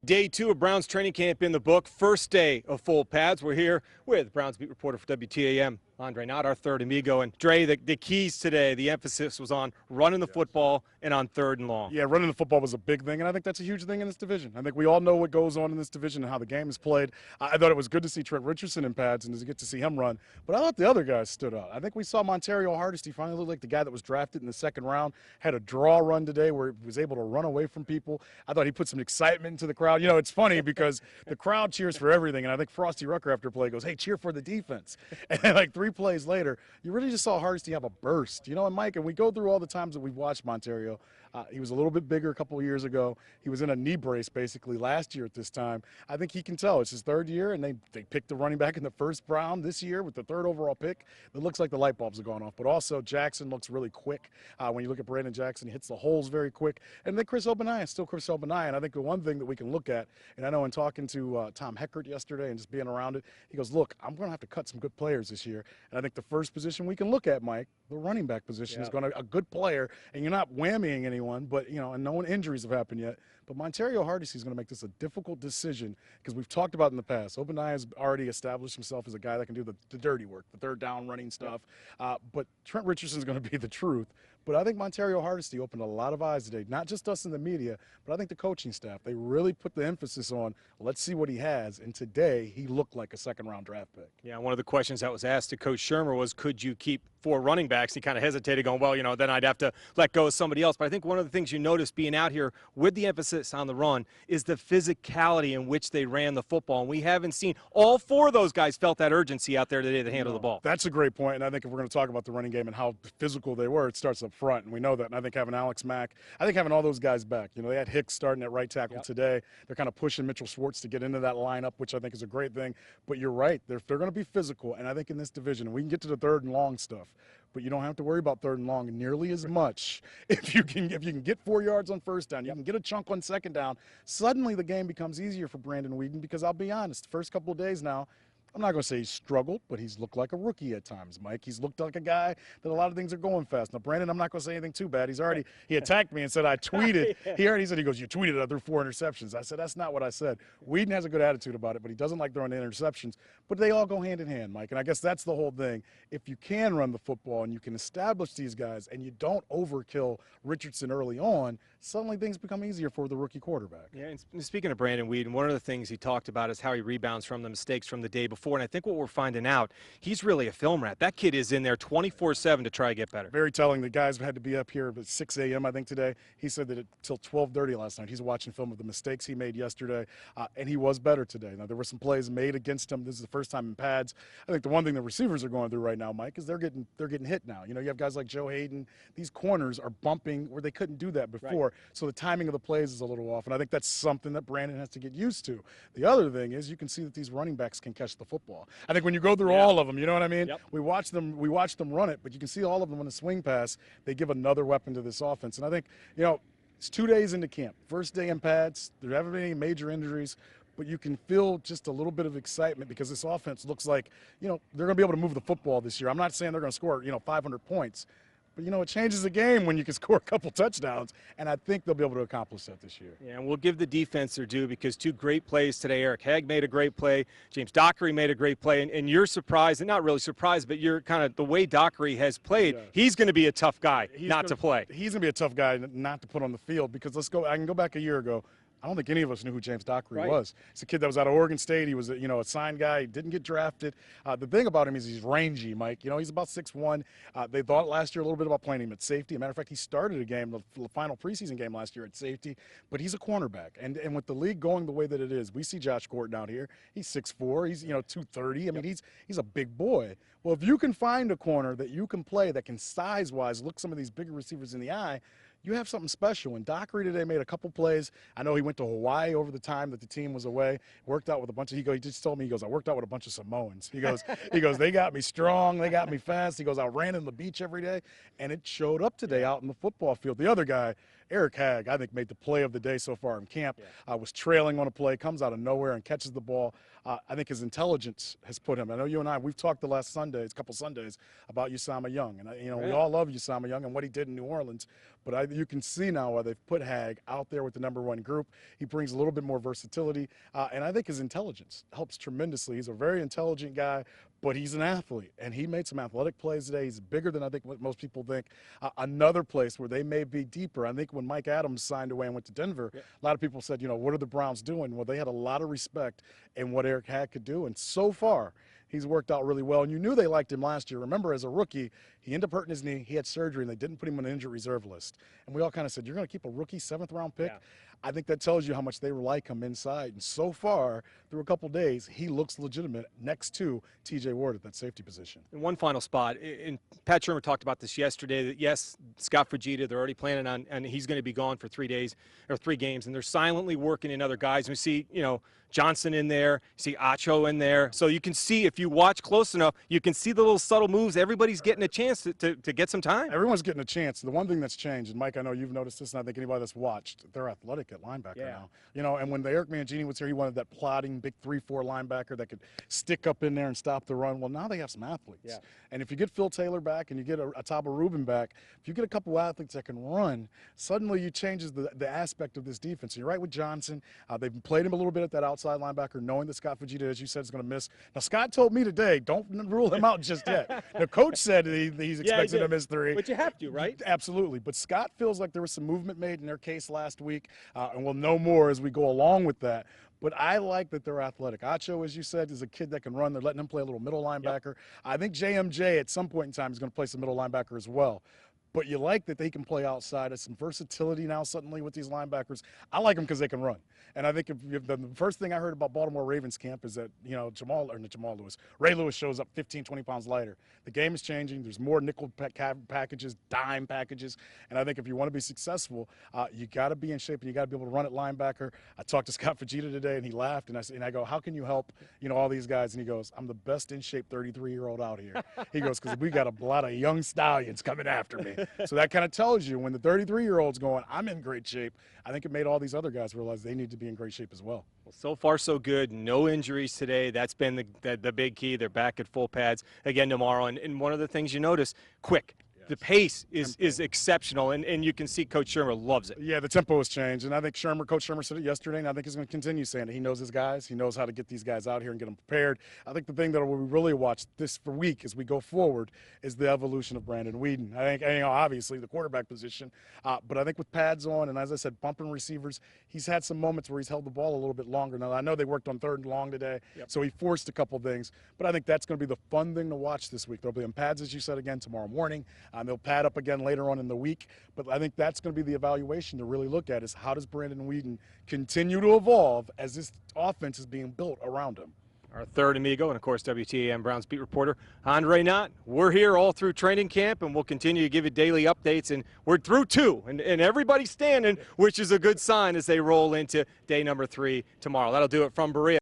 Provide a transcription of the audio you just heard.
Day 2 of Browns training camp in the book. First day of full pads. We're here with Browns beat reporter for WTAM, Andre Knott, our third amigo. And Dre, the keys today, the emphasis was on running the football and on 3rd and long. Yeah, running the football was a big thing, and I think that's a huge thing in this division. I think we all know what goes on in this division and how the game is played. I thought it was good to see Trent Richardson in pads and to get to see him run, but I thought the other guys stood out. I think we saw Montario Hardesty finally look like the guy that was drafted in the 2nd round, had a draw run today where he was able to run away from people. I thought he put some excitement into the crowd. You know, it's funny because the crowd cheers for everything, and I think Frosty Rucker after play goes, hey, cheer for the defense. And then, like 3 plays later, you really just saw Hardesty have a burst. You know, and Mike, and we go through all the times that we've watched Montario. He was a little bit bigger a couple of years ago. He was in a knee brace basically last year at this time. I think he can tell. It's his 3rd year, and they picked the running back in the 1st round this year with the 3rd overall pick. It looks like the light bulbs have gone off. But also Jackson looks really quick. When you look at Brandon Jackson, he hits the holes very quick. And then Chris Ogbonnaya is still Chris Ogbonnaya. And I think the one thing that we can look at, and I know in talking to Tom Heckert yesterday and just being around it, he goes, look, I'm going to have to cut some good players this year. And I think the first position we can look at, Mike, the running back position is going to a good player. And you're not whammying anyone, but, you know, and no one injuries have happened yet. But Montario Hardesty is going to make this a difficult decision because we've talked about in the past. Ogbonnaya has already established himself as a guy that can do the dirty work, the 3rd down running stuff. But Trent Richardson is going to be the truth. But I think Montario Hardesty opened a lot of eyes today, not just us in the media, but I think the coaching staff. They really put the emphasis on, let's see what he has. And today, he looked like a 2nd-round draft pick. Yeah, one of the questions that was asked to Coach Shermer was, could you keep 4 running backs? He kind of hesitated, going, well, you know, then I'd have to let go of somebody else. But I think one of the things you notice being out here with the emphasis on the run is the physicality in which they ran the football. And we haven't seen all 4 of those guys felt that urgency out there today to handle the ball. That's a great point. And I think if we're going to talk about the running game and how physical they were, it starts up front. And we know that. And I think having Alex Mack, I think having all those guys back, you know, they had Hicks starting at right tackle today. They're kind of pushing Mitchell Schwartz to get into that lineup, which I think is a great thing. But you're right. They're going to be physical. And I think in this division, and we can get to the 3rd and long stuff, but you don't have to worry about 3rd and long nearly as much. If you can get 4 yards on 1st down, you can get a chunk on 2nd down, suddenly the game becomes easier for Brandon Weeden because I'll be honest, the first couple of days now, I'm not going to say he's struggled, but he's looked like a rookie at times, Mike. He's looked like a guy that a lot of things are going fast. Now, Brandon, I'm not going to say anything too bad. He attacked me and said I tweeted. He said, he goes, you tweeted I threw 4 interceptions. I said, that's not what I said. Weeden has a good attitude about it, but he doesn't like throwing the interceptions. But they all go hand in hand, Mike. And I guess that's the whole thing. If you can run the football and you can establish these guys and you don't overkill Richardson early on, suddenly things become easier for the rookie quarterback. Yeah, and speaking of Brandon Weeden, one of the things he talked about is how he rebounds from the mistakes from the day before. And I think what we're finding out, he's really a film rat. That kid is in there 24/7 to try to get better. Very telling. The guys had to be up here at 6 a.m., I think, today. He said that until 12:30 last night, he's watching film of the mistakes he made yesterday, and he was better today. Now, there were some plays made against him. This is the first time in pads. I think the one thing the receivers are going through right now, Mike, is they're getting hit now. You know, you have guys like Joe Hayden. These corners are bumping where they couldn't do that before, so the timing of the plays is a little off, and I think that's something that Brandon has to get used to. The other thing is you can see that these running backs can catch the football. I think when you go through all of them, you know what I mean? We watch them run it, but you can see all of them on the swing pass. They give another weapon to this offense. And I think, you know, it's 2 days into camp. First day in pads. There haven't been any major injuries, but you can feel just a little bit of excitement because this offense looks like, you know, they're going to be able to move the football this year. I'm not saying they're going to score, you know, 500 points. But, you know, it changes the game when you can score a couple touchdowns, and I think they'll be able to accomplish that this year. Yeah, and we'll give the defense their due because 2 great plays today. Eric Hegg made a great play. James Dockery made a great play. And you're surprised, and not really surprised, but you're kind of the way Dockery has played, he's going to be a tough guy to play. He's going to be a tough guy not to put on the field because I can go back a year ago. I don't think any of us knew who James Dockery was. He's a kid that was out of Oregon State. He was, you know, a signed guy. He didn't get drafted. The thing about him is he's rangy, Mike. You know, he's about 6'1". They thought last year a little bit about playing him at safety. As a matter of fact, he started a game, the final preseason game last year at safety, but he's a cornerback. And with the league going the way that it is, we see Josh Gordon out here. He's 6'4". He's, you know, 230. I mean, he's a big boy. Well, if you can find a corner that you can play that can size-wise look some of these bigger receivers in the eye, you have something special. And Dockery today made a couple plays. I know he went to Hawaii over the time that the team was away. Worked out with a bunch of, he just told me, he goes, I worked out with a bunch of Samoans. He goes, they got me strong, they got me fast. He goes, I ran in the beach every day, and it showed up today out in the football field. The other guy, Eric Hagg, I think, made the play of the day so far in camp. Was trailing on a play, comes out of nowhere and catches the ball. I think his intelligence has put him. I know you and I, we've talked the last couple Sundays, about Usama Young. And, we all love Usama Young and what he did in New Orleans. But you can see now why they've put Hagg out there with the #1 group. He brings a little bit more versatility. And I think his intelligence helps tremendously. He's a very intelligent guy, but he's an athlete. And he made some athletic plays today. He's bigger than I think what most people think. Another place where they may be deeper, I think when Mike Adams signed away and went to Denver, a lot of people said, what are the Browns doing? Well, they had a lot of respect in what Eric Hagg could do. And so far, he's worked out really well. And you knew they liked him last year. Remember, as a rookie, he ended up hurting his knee. He had surgery, and they didn't put him on the injured reserve list. And we all kind of said, you're going to keep a rookie 7th-round pick? Yeah. I think that tells you how much they like him inside. And so far, through a couple days, he looks legitimate next to T.J. Ward at that safety position. In one final spot, and Pat Shurmur talked about this yesterday, that yes, Scott Fujita, they're already planning on, and he's going to be gone for 3 days or 3 games, and they're silently working in other guys. We see, Johnson in there, you see Acho in there. So you can see, if you watch close enough, you can see the little subtle moves. Everybody's getting a chance to get some time. Everyone's getting a chance. The one thing that's changed, and Mike, I know you've noticed this, and I think anybody that's watched, they're athletic at linebacker now. And when Eric Mangini was here, he wanted that plotting big 3-4 linebacker that could stick up in there and stop the run. Well, now they have some athletes. Yeah. And if you get Phil Taylor back and you get a Taba Rubin back, if you get a couple athletes that can run, suddenly you changes the aspect of this defense. And you're right with Johnson. They've played him a little bit at that outside linebacker, knowing that Scott Fujita, as you said, is going to miss. Now, Scott told me today, don't rule him out just yet. The coach said he's expecting to miss 3. But you have to, right? Absolutely. But Scott feels like there was some movement made in their case last week, and we'll know more as we go along with that. But I like that they're athletic. Acho, as you said, is a kid that can run. They're letting him play a little middle linebacker. I think JMJ at some point in time is going to play some middle linebacker as well. But you like that they can play outside. There's some versatility now suddenly with these linebackers. I like them because they can run. And I think if the first thing I heard about Baltimore Ravens camp is that, Ray Lewis shows up 15, 20 pounds lighter. The game is changing. There's more nickel packages, dime packages. And I think if you want to be successful, you got to be in shape and you got to be able to run at linebacker. I talked to Scott Fujita today, and he laughed. And I go, how can you help, all these guys? And he goes, I'm the best in shape 33-year-old out here. He goes, because we got a lot of young stallions coming after me. So that kind of tells you when the 33-year-old's going, I'm in great shape, I think it made all these other guys realize they need to be in great shape as well. Well, so far so good. No injuries today. That's been the big key. They're back at full pads again tomorrow. And one of the things you notice, quick. The pace is exceptional, and you can see Coach Shurmur loves it. Yeah, the tempo has changed, and I think Coach Shurmur said it yesterday, and I think he's going to continue saying it. He knows his guys. He knows how to get these guys out here and get them prepared. I think the thing that we really watch this for week as we go forward is the evolution of Brandon Weeden. I think, obviously, the quarterback position, but I think with pads on, and as I said, bumping receivers, he's had some moments where he's held the ball a little bit longer. Now, I know they worked on 3rd and long today, so he forced a couple things, but I think that's going to be the fun thing to watch this week. They'll be in pads, as you said, again tomorrow morning. They'll pad up again later on in the week, but I think that's going to be the evaluation to really look at is how does Brandon Weeden continue to evolve as this offense is being built around him. Our third amigo, and of course WTAM Browns beat reporter Andre Knott. We're here all through training camp, and we'll continue to give you daily updates, and we're through 2, and everybody's standing, which is a good sign as they roll into day number 3 tomorrow. That'll do it from Berea.